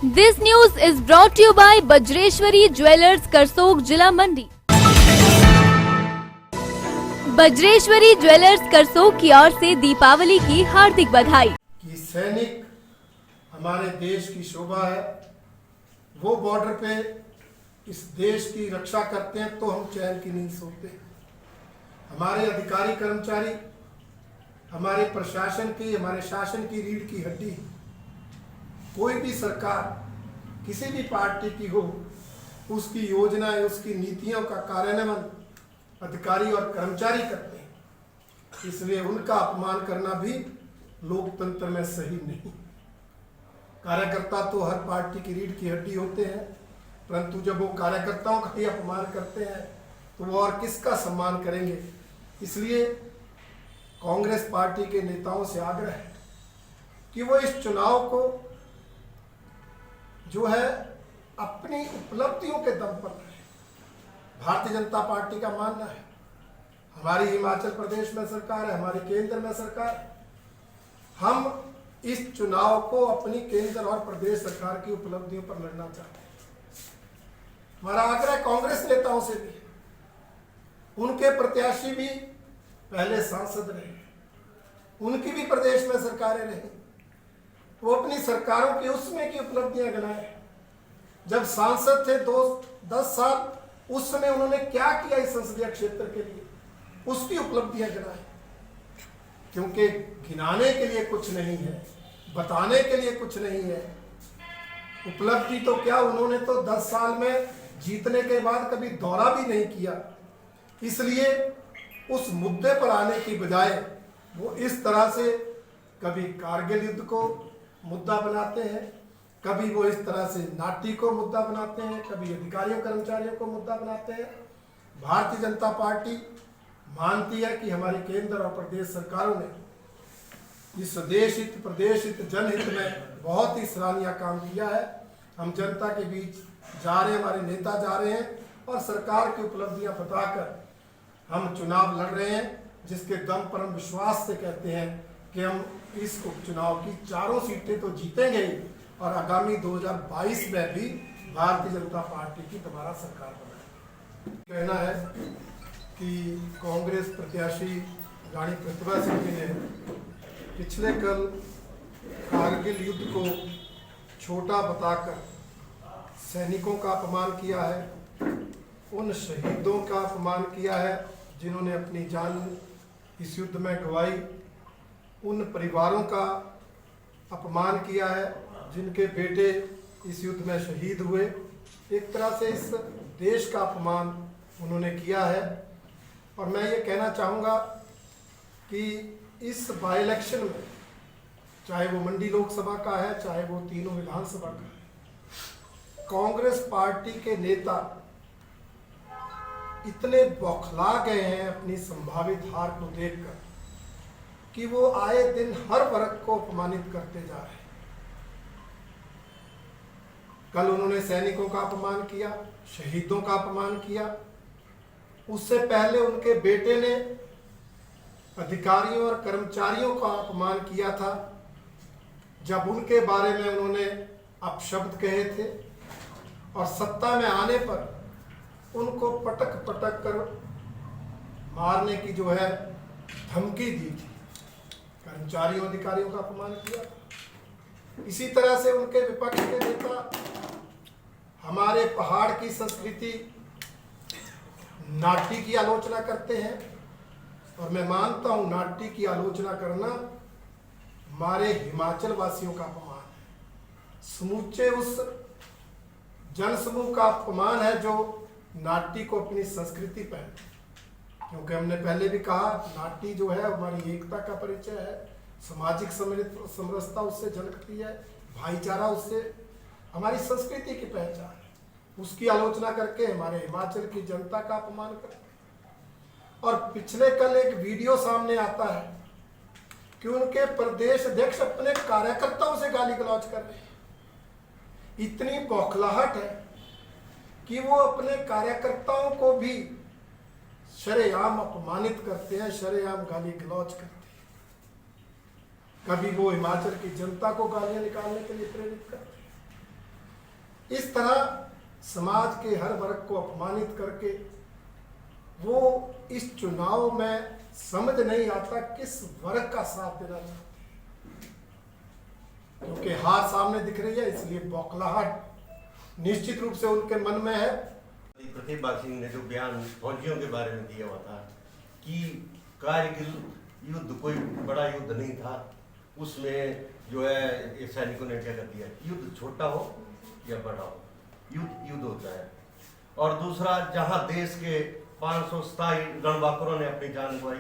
This news is brought to you by Bajreshwari jewellers Karsog जिला मंडी। Bajreshwari jewellers Karsog की ओर से दीपावली की हार्दिक बधाई। कि सैनिक हमारे देश की शोभा है, वो बॉर्डर पे इस देश की रक्षा करते हैं तो हम चैन की नींद सोते हैं। हमारे अधिकारी कर्मचारी हमारे प्रशासन की, हमारे शासन की रीढ़ की हड्डी। कोई भी सरकार किसी भी पार्टी की हो, उसकी योजनाएं, उसकी नीतियों का कार्यान्वयन अधिकारी और कर्मचारी करते हैं, इसलिए उनका अपमान करना भी लोकतंत्र में सही नहीं। कार्यकर्ता तो हर पार्टी की रीढ़ की हड्डी होते हैं, परंतु जब वो कार्यकर्ताओं का ही अपमान करते हैं तो वो और किसका सम्मान करेंगे। इसलिए कांग्रेस पार्टी के नेताओं से आग्रह है कि वो इस चुनाव को जो है अपनी उपलब्धियों के दम पर लड़े। भारतीय जनता पार्टी का मानना है हमारी हिमाचल प्रदेश में सरकार है, हमारी केंद्र में सरकार है, हम इस चुनाव को अपनी केंद्र और प्रदेश सरकार की उपलब्धियों पर लड़ना चाहते हैं। हमारा आग्रह कांग्रेस नेताओं से भी है, उनके प्रत्याशी भी पहले सांसद रहे, उनकी भी प्रदेश में सरकारें रही, वो अपनी सरकारों की उसमें की उपलब्धियां गिनाए। जब सांसद थे 10 साल, उस समय उन्होंने क्या किया इस संसदीय क्षेत्र के लिए, उसकी उपलब्धियां गिनाए। क्योंकि गिनाने के लिए कुछ नहीं है, बताने के लिए कुछ नहीं है। उपलब्धि तो क्या, उन्होंने तो 10 साल में जीतने के बाद कभी दौरा भी नहीं किया। इसलिए उस मुद्दे पर आने की बजाय वो इस तरह से कभी कारगिल युद्ध को मुद्दा बनाते हैं, कभी वो इस तरह से नाटी को मुद्दा बनाते हैं, कभी अधिकारियों कर्मचारियों को मुद्दा बनाते हैं। भारतीय जनता पार्टी मानती है कि हमारी केंद्र और प्रदेश सरकारों ने इस देश हित, प्रदेश हित, जनहित में बहुत ही सराहनीय काम किया है। हम जनता के बीच जा रहे हैं, हमारे नेता जा रहे हैं और सरकार की उपलब्धियां बताकर हम चुनाव लड़ रहे हैं, जिसके दम पर हम विश्वास से कहते हैं कि हम इस उपचुनाव की 4 सीटें तो जीतेंगे ही और आगामी 2022 में भी भारतीय जनता पार्टी की दोबारा सरकार बनाएंगे। कहना है कि कांग्रेस प्रत्याशी रानी प्रतिभा सिंह जी ने पिछले कल कारगिल युद्ध को छोटा बताकर सैनिकों का अपमान किया है, उन शहीदों का अपमान किया है जिन्होंने अपनी जान इस युद्ध में गंवाई, उन परिवारों का अपमान किया है जिनके बेटे इस युद्ध में शहीद हुए। एक तरह से इस देश का अपमान उन्होंने किया है। और मैं ये कहना चाहूँगा कि इस बाई इलेक्शन में, चाहे वो मंडी लोकसभा का है, चाहे वो तीनों विधानसभा का है, कांग्रेस पार्टी के नेता इतने बौखला गए हैं अपनी संभावित हार को देखकर कि वो आए दिन हर वर्ग को अपमानित करते जा रहे हैं। कल उन्होंने सैनिकों का अपमान किया, शहीदों का अपमान किया। उससे पहले उनके बेटे ने अधिकारियों और कर्मचारियों का अपमान किया था, जब उनके बारे में उन्होंने अपशब्द कहे थे और सत्ता में आने पर उनको पटक पटक कर मारने की जो है धमकी दी थी। कर्मचारियों अधिकारियों का अपमान किया। इसी तरह से उनके विपक्ष के नेता हमारे पहाड़ की संस्कृति नाट्य की आलोचना करते हैं, और मैं मानता हूं नाट्य की आलोचना करना हमारे हिमाचल वासियों का अपमान है, समूचे उस जनसमूह का अपमान है जो नाट्य को अपनी संस्कृति पहनते। क्योंकि हमने पहले भी कहा, नाट्य जो है हमारी एकता का परिचय है, सामाजिक समरसता उससे झलकती है, भाईचारा उससे हमारी संस्कृति की पहचान है। उसकी आलोचना करके हमारे हिमाचल की जनता का अपमान करते। और पिछले कल एक वीडियो सामने आता है कि उनके प्रदेश अध्यक्ष अपने कार्यकर्ताओं से गाली गलौज कर रहे हैं। इतनी बौखलाहट है कि वो अपने कार्यकर्ताओं को भी शरेआम अपमानित करते हैं, शरेआम गाली गलौज करते हैं। कभी वो हिमाचल की जनता को गालियां निकालने के लिए प्रेरित करते हैं। इस तरह समाज के हर वर्ग को अपमानित करके वो इस चुनाव में समझ नहीं आता किस वर्ग का साथ देना चाहते हैं, क्योंकि हार सामने दिख रही है, इसलिए बौखलाहट निश्चित रूप से उनके मन में है। प्रतिभा सिंह ने जो बयान फौजियों के बारे में दिया हुआ था कि कारगिल युद्ध कोई बड़ा युद्ध नहीं था, उसमें जो है ये सैनिकों ने क्या कर दिया, युद्ध छोटा हो या बड़ा हो, युद्ध युद्ध होता है। और दूसरा, जहां देश के 527 रणबांकुरों ने अपनी जान गंवाई,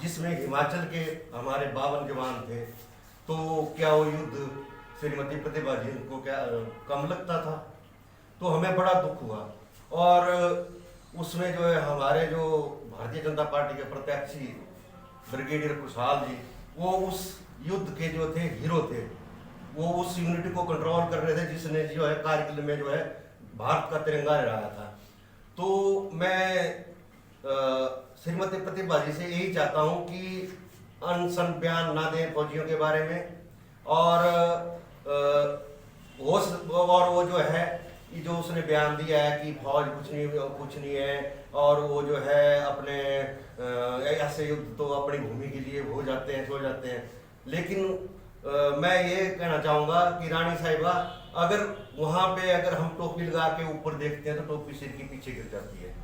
जिसमें हिमाचल के हमारे 52 जवान थे, तो क्या वो युद्ध श्रीमती प्रतिभा जी को क्या कम लगता था? तो हमें बड़ा दुख हुआ। और उसमें जो है हमारे जो भारतीय जनता पार्टी के प्रत्याशी ब्रिगेडियर खुशहाल जी, वो उस युद्ध के जो थे हीरो थे, वो उस यूनिटी को कंट्रोल कर रहे थे जिसने जो है कारगिल में जो है भारत का तिरंगा लहराया था। तो मैं श्रीमती प्रतिभा जी से यही चाहता हूँ कि अनशन बयान ना दें फौजियों के बारे में, और वो जो है ये जो उसने बयान दिया है कि फौज कुछ नहीं है, और वो जो है अपने ऐसे युद्ध तो अपनी भूमि के लिए हो जाते हैं, सो जाते हैं। लेकिन मैं ये कहना चाहूँगा कि रानी साहिबा, अगर वहाँ पे अगर हम टोपी लगा के ऊपर देखते हैं तो टोपी सिर के पीछे गिर जाती है,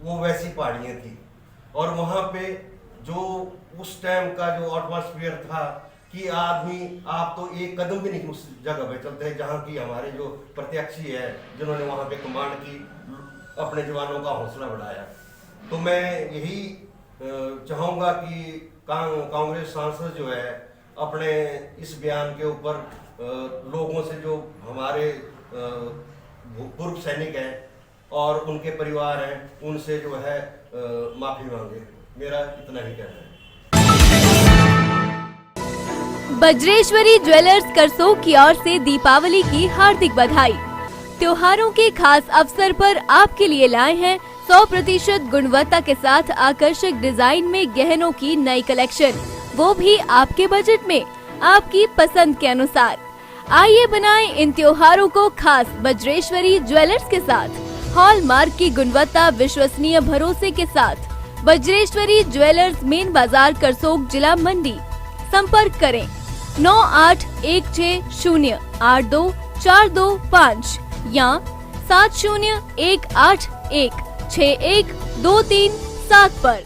वो वैसी पहाड़ियाँ थी। और वहाँ पे जो उस टाइम का जो एटमॉस्फेयर था कि आदमी आप तो एक कदम भी नहीं उस जगह पे चलते हैं जहाँ की हमारे जो प्रत्याशी है जिन्होंने वहाँ पे कमांड की, अपने जवानों का हौसला बढ़ाया। तो मैं यही चाहूँगा कि कांग्रेस सांसद जो है अपने इस बयान के ऊपर लोगों से, जो हमारे पूर्व सैनिक हैं और उनके परिवार हैं, उनसे जो है माफी मांगे। मेरा इतना ही कहना है। बज्रेश्वरी ज्वेलर्स करसोग की ओर से दीपावली की हार्दिक बधाई। त्योहारों के खास अवसर पर आपके लिए लाए हैं 100% गुणवत्ता के साथ आकर्षक डिजाइन में गहनों की नई कलेक्शन, वो भी आपके बजट में, आपकी पसंद के अनुसार। आइए बनाएं इन त्योहारों को खास बज्रेश्वरी ज्वेलर्स के साथ। हॉलमार्क की गुणवत्ता, विश्वसनीय भरोसे के साथ बज्रेश्वरी ज्वेलर्स, मेन बाजार, करसोग, जिला मंडी। संपर्क करें 9810824225 या 7018161237 पर।